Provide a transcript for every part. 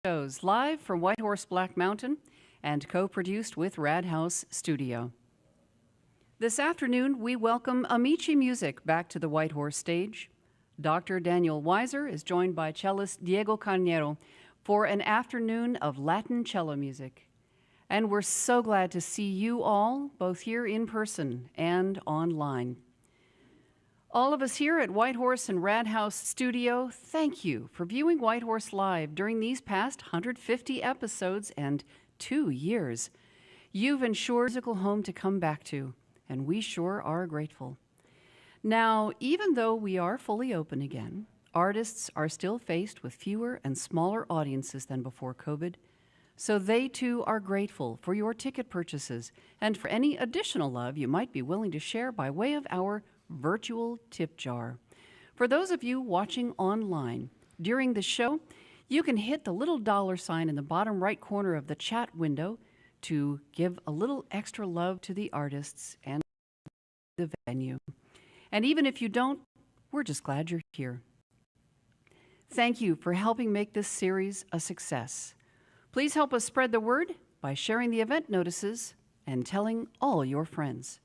Shows live from White Horse Black Mountain and co-produced with Rad House Studio. This afternoon, we welcome AmiciMusic back to the White Horse stage. Dr. Daniel Weiser is joined by cellist Diego Carneiro for an afternoon of Latin cello music. And we're so glad to see you all, both here in person and online. All of us here at White Horse and Rad House Studio, thank you for viewing White Horse Live during these past 150 episodes and 2 years. You've ensured a musical home to come back to, and we sure are grateful. Now, even though we are fully open again, artists are still faced with fewer and smaller audiences than before COVID, so they too are grateful for your ticket purchases and for any additional love you might be willing to share by way of our virtual tip jar. For those of you watching online, during the show, you can hit the little $ in the bottom right corner of the chat window to give a little extra love to the artists and the venue. And even if you don't, we're just glad you're here. Thank you for helping make this series a success. Please help us spread the word by sharing the event notices and telling all your friends.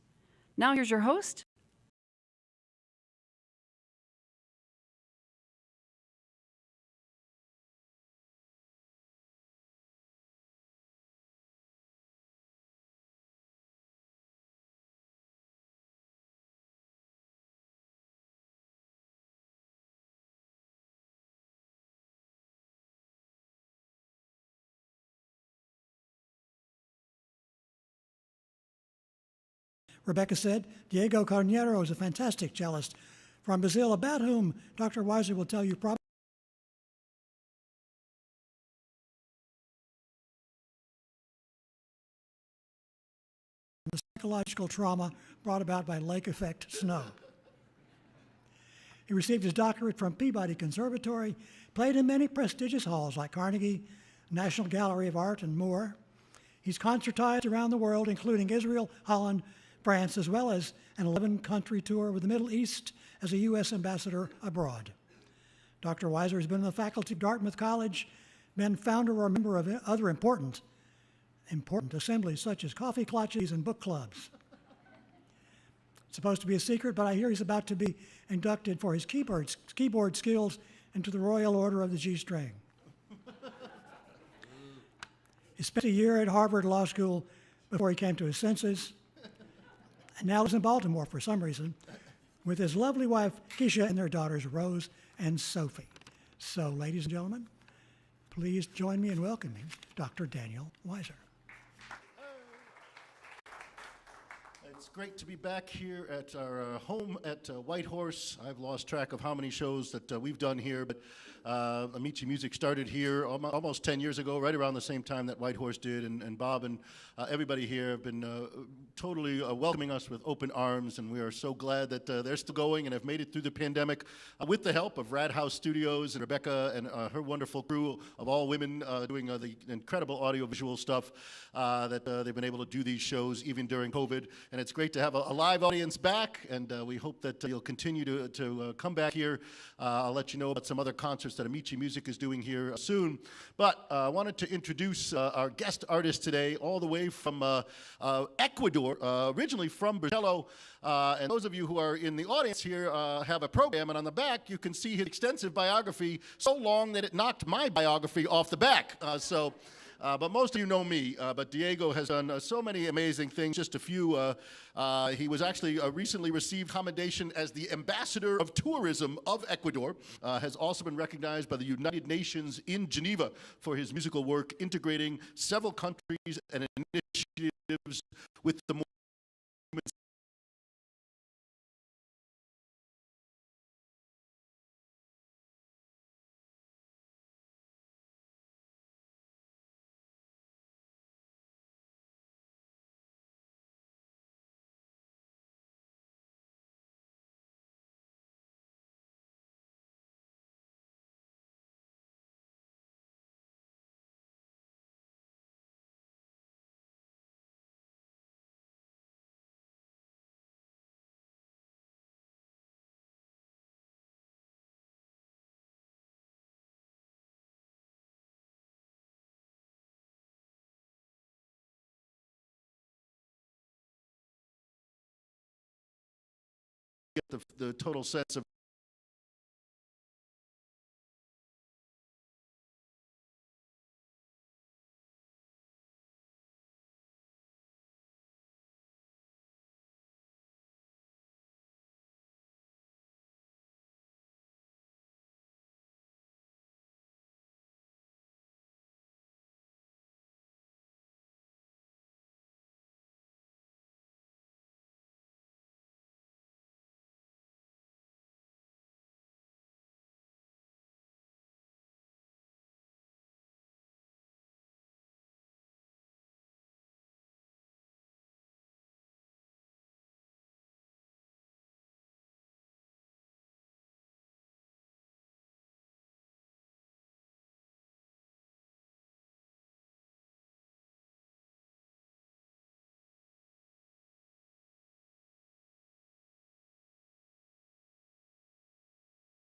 Now here's your host, Rebecca said, Diego Carneiro is a fantastic cellist from Brazil, about whom Dr. Weiser will tell you probably the psychological trauma brought about by lake effect snow. He received his doctorate from Peabody Conservatory, played in many prestigious halls like Carnegie, National Gallery of Art, and more. He's concertized around the world, including Israel, Holland, France, as well as an 11-country tour with the Middle East as a U.S. ambassador abroad. Dr. Weiser has been on the faculty of Dartmouth College, been founder or member of other important assemblies such as coffee clutches and book clubs. It's supposed to be a secret, but I hear he's about to be inducted for his keyboard skills into the Royal Order of the G string. He spent a year at Harvard Law School before he came to his senses, and now lives in Baltimore for some reason with his lovely wife, Keisha, and their daughters, Rose and Sophie. So, ladies and gentlemen, please join me in welcoming Dr. Daniel Weiser. It's great to be back here at our home at White Horse. I've lost track of how many shows that we've done here, but AmiciMusic started here almost 10 years ago, right around the same time that White Horse did, and Bob and everybody here have been totally welcoming us with open arms, and we are so glad that they're still going and have made it through the pandemic with the help of Rad House Studios and Rebecca and her wonderful crew of all women doing the incredible audiovisual stuff that they've been able to do these shows even during COVID. And it's great to have a live audience back, and we hope that you'll continue to come back here. I'll let you know about some other concerts that AmiciMusic is doing here soon. But I wanted to introduce our guest artist today, all the way from Ecuador, originally from Cello. And those of you who are in the audience here have a program, and on the back you can see his extensive biography, so long that it knocked my biography off the back. But most of you know me, but Diego has done so many amazing things. Just a few. He was actually recently received commendation as the Ambassador of Tourism of Ecuador. Has also been recognized by the United Nations in Geneva for his musical work integrating several countries and initiatives with the get the total sense of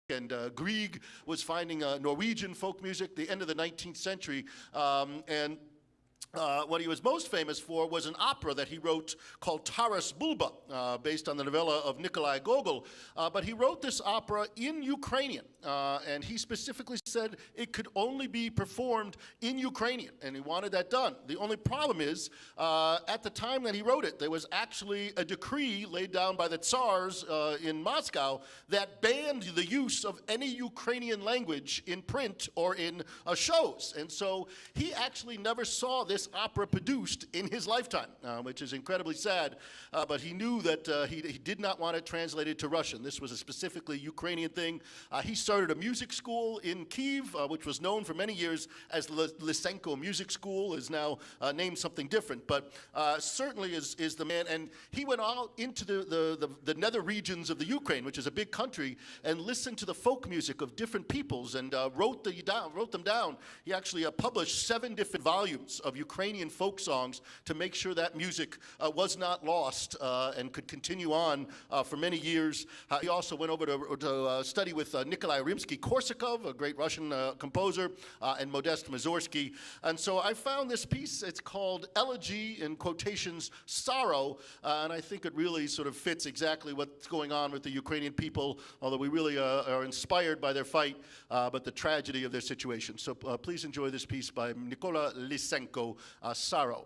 and Grieg was finding Norwegian folk music the end of the 19th century, and what he was most famous for was an opera that he wrote called Taras Bulba, based on the novella of Nikolai Gogol. But he wrote this opera in Ukrainian, and he specifically said it could only be performed in Ukrainian, and he wanted that done. The only problem is, at the time that he wrote it, there was actually a decree laid down by the Tsars in Moscow that banned the use of any Ukrainian language in print or in shows. And so he actually never saw this opera produced in his lifetime, which is incredibly sad, but he knew that he did not want it translated to Russian. This was a specifically Ukrainian thing. He started a music school in Kyiv, which was known for many years as Lysenko Music School, is now named something different, but certainly is the man. And he went out into the nether regions of the Ukraine, which is a big country, and listened to the folk music of different peoples and wrote them down. He actually published 7 different volumes of Ukrainian folk songs to make sure that music was not lost and could continue on for many years. He also went over to study with Nikolai Rimsky-Korsakov, a great Russian composer, and Modest Mussorgsky. And so I found this piece. It's called Elegy, in quotations, Sorrow, and I think it really sort of fits exactly what's going on with the Ukrainian people, although we really are inspired by their fight, but the tragedy of their situation. So please enjoy this piece by Mykola Lysenko, Sorrow.